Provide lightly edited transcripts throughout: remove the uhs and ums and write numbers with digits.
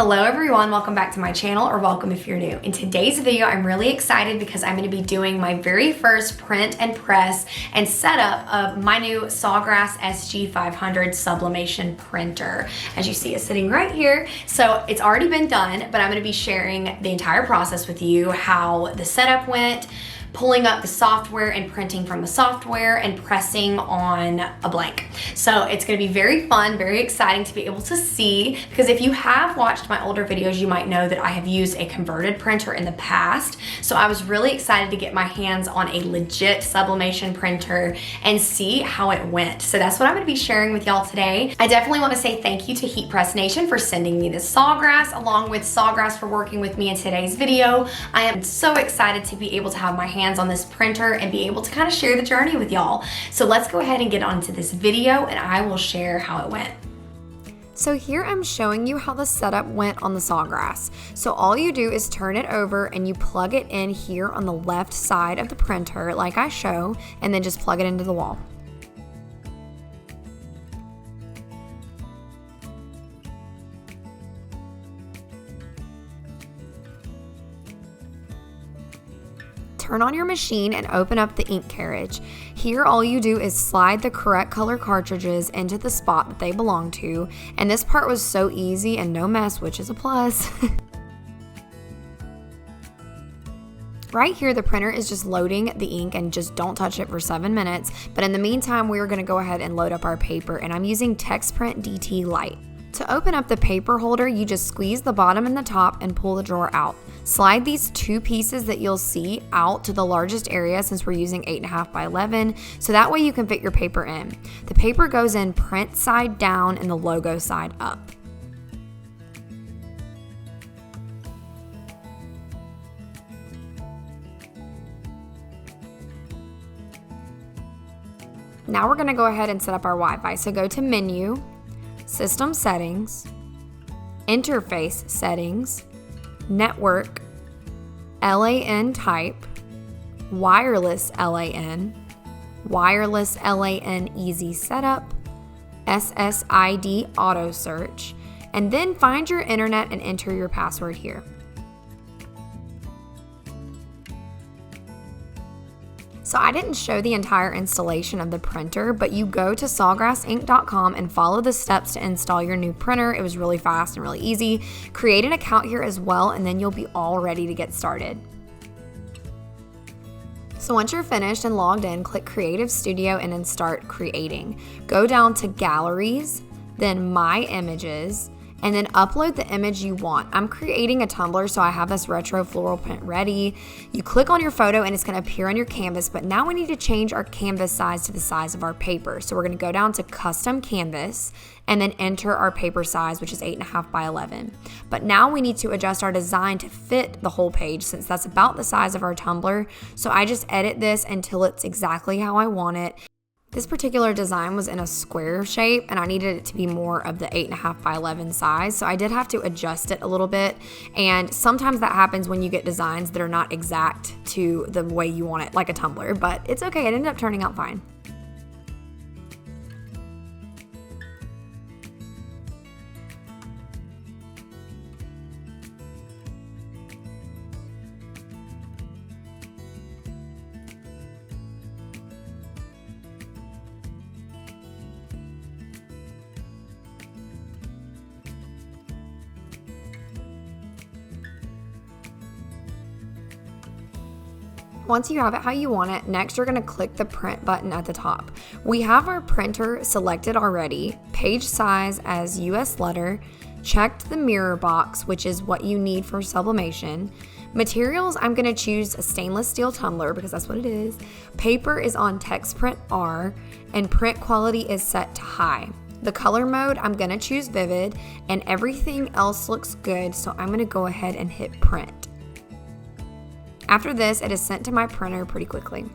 Hello everyone, welcome back to my channel, or welcome if you're new. In today's video, I'm really excited because I'm going to be doing my very first print and press and setup of my new SAWGRASS SG500 sublimation printer. As you see, it's sitting right here. So it's already been done, but I'm going to be sharing the entire process with you, how the setup went, pulling up the software and printing from the software and pressing on a blank. So it's gonna be very fun, very exciting to be able to see, because if you have watched my older videos, you might know that I have used a converted printer in the past. So I was really excited to get my hands on a legit sublimation printer and see how it went. So that's what I'm gonna be sharing with y'all today. I definitely wanna say thank you to Heat Press Nation for sending me this SAWGRASS, along with SAWGRASS for working with me in today's video. I am so excited to be able to have my hands on this printer and be able to kind of share the journey with y'all. So let's go ahead and get on to this video and I will share how it went. So here I'm showing you how the setup went on the SAWGRASS. So all you do is turn it over and you plug it in here on the left side of the printer like I show, and then just plug it into the wall. Turn on your machine and open up the ink carriage. Here all you do is slide the correct color cartridges into the spot that they belong to, and this part was so easy and no mess, which is a plus. Right here, the printer is just loading the ink, and just don't touch it for 7 minutes. But in the meantime, we're gonna go ahead and load up our paper, and I'm using TexPrint DT Lite. To open up the paper holder, you just squeeze the bottom and the top and pull the drawer out. Slide these two pieces that you'll see out to the largest area, since we're using 8.5 by 11, so that way you can fit your paper in. The paper goes in print side down and the logo side up. Now we're gonna go ahead and set up our Wi-Fi. So go to Menu, System Settings, Interface Settings, Network, LAN Type, Wireless LAN, Wireless LAN Easy Setup, SSID Auto Search, and then find your internet and enter your password here. So I didn't show the entire installation of the printer, but you go to sawgrassinc.com and follow the steps to install your new printer. It was really fast and really easy. Create an account here as well, and then you'll be all ready to get started. So once you're finished and logged in, click Creative Studio and then start creating. Go down to Galleries, then My Images, and then upload the image you want. I'm creating a tumbler, so I have this retro floral print ready. You click on your photo and it's gonna appear on your canvas, but now we need to change our canvas size to the size of our paper. So we're gonna go down to Custom Canvas and then enter our paper size, which is 8.5 by 11. But now we need to adjust our design to fit the whole page, since that's about the size of our tumbler. So I just edit this until it's exactly how I want it. This particular design was in a square shape and I needed it to be more of the 8.5 by 11 size. So I did have to adjust it a little bit. And sometimes that happens when you get designs that are not exact to the way you want it, like a tumbler, but it's okay. It ended up turning out fine. Once you have it how you want it, next you're going to click the print button at the top. We have our printer selected already, page size as US letter, checked the mirror box, which is what you need for sublimation. Materials, I'm going to choose a stainless steel tumbler because that's what it is. Paper is on TexPrint R, and print quality is set to high. The color mode, I'm going to choose vivid, and everything else looks good, so I'm going to go ahead and hit print. After this, it is sent to my printer pretty quickly.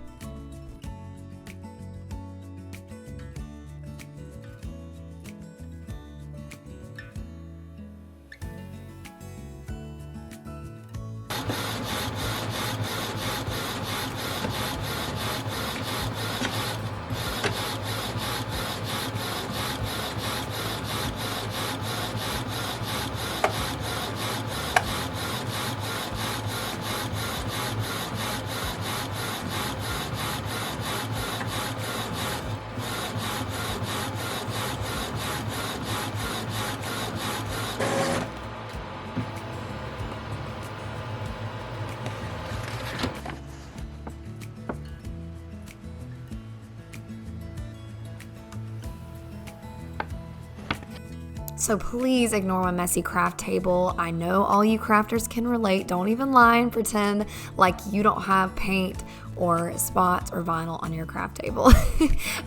So please ignore my messy craft table. I know all you crafters can relate. Don't even lie and pretend like you don't have paint or spots or vinyl on your craft table.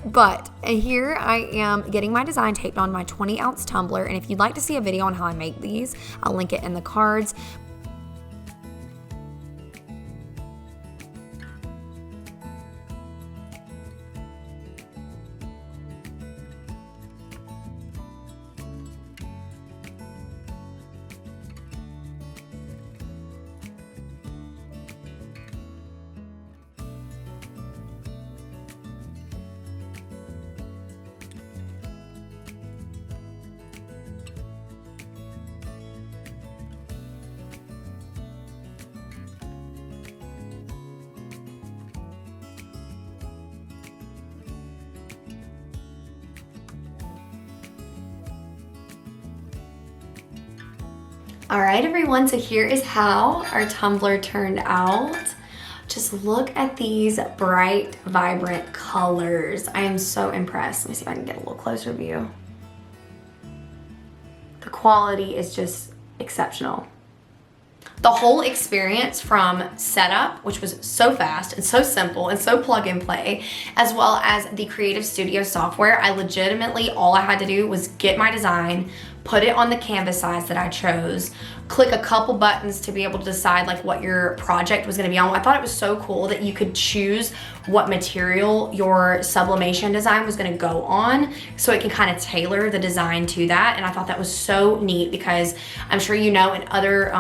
But here I am getting my design taped on my 20-ounce tumbler, and if you'd like to see a video on how I make these, I'll link it in the cards. All right, everyone, so here is how our tumbler turned out. Just look at these bright, vibrant colors. I am so impressed. Let me see if I can get a little closer view. The quality is just exceptional. The whole experience from setup, which was so fast and so simple and so plug and play, as well as the Creative Studio software, I legitimately, all I had to do was get my design, put it on the canvas size that I chose, click a couple buttons to be able to decide like what your project was gonna be on. I thought it was so cool that you could choose what material your sublimation design was gonna go on, so it can kind of tailor the design to that. And I thought that was so neat because I'm sure you know in other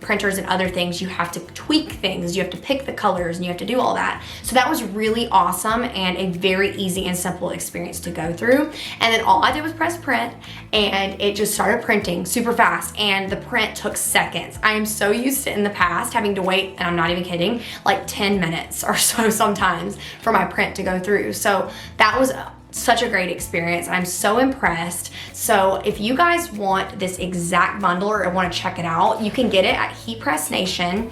printers and other things, you have to tweak things, you have to pick the colors and you have to do all that. So that was really awesome and a very easy and simple experience to go through. And then all I did was press print and it just started printing super fast, and the print took seconds. I am so used to in the past having to wait, and I'm not even kidding, like 10 minutes or so sometimes for my print to go through. So that was such a great experience. I'm so impressed. So if you guys want this exact bundle or want to check it out, you can get it at Heat Press Nation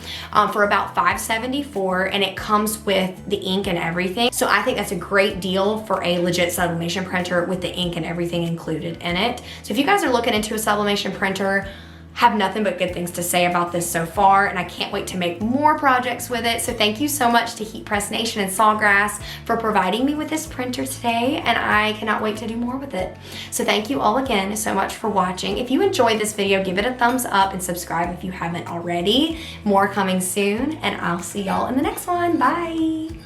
for about $5.74, and it comes with the ink and everything. So I think that's a great deal for a legit sublimation printer with the ink and everything included in it. So if you guys are looking into a sublimation printer, have nothing but good things to say about this so far, and I can't wait to make more projects with it. So thank you so much to Heat Press Nation and Sawgrass for providing me with this printer today, and I cannot wait to do more with it. So thank you all again so much for watching. If you enjoyed this video, give it a thumbs up and subscribe if you haven't already. More coming soon, and I'll see y'all in the next one. Bye.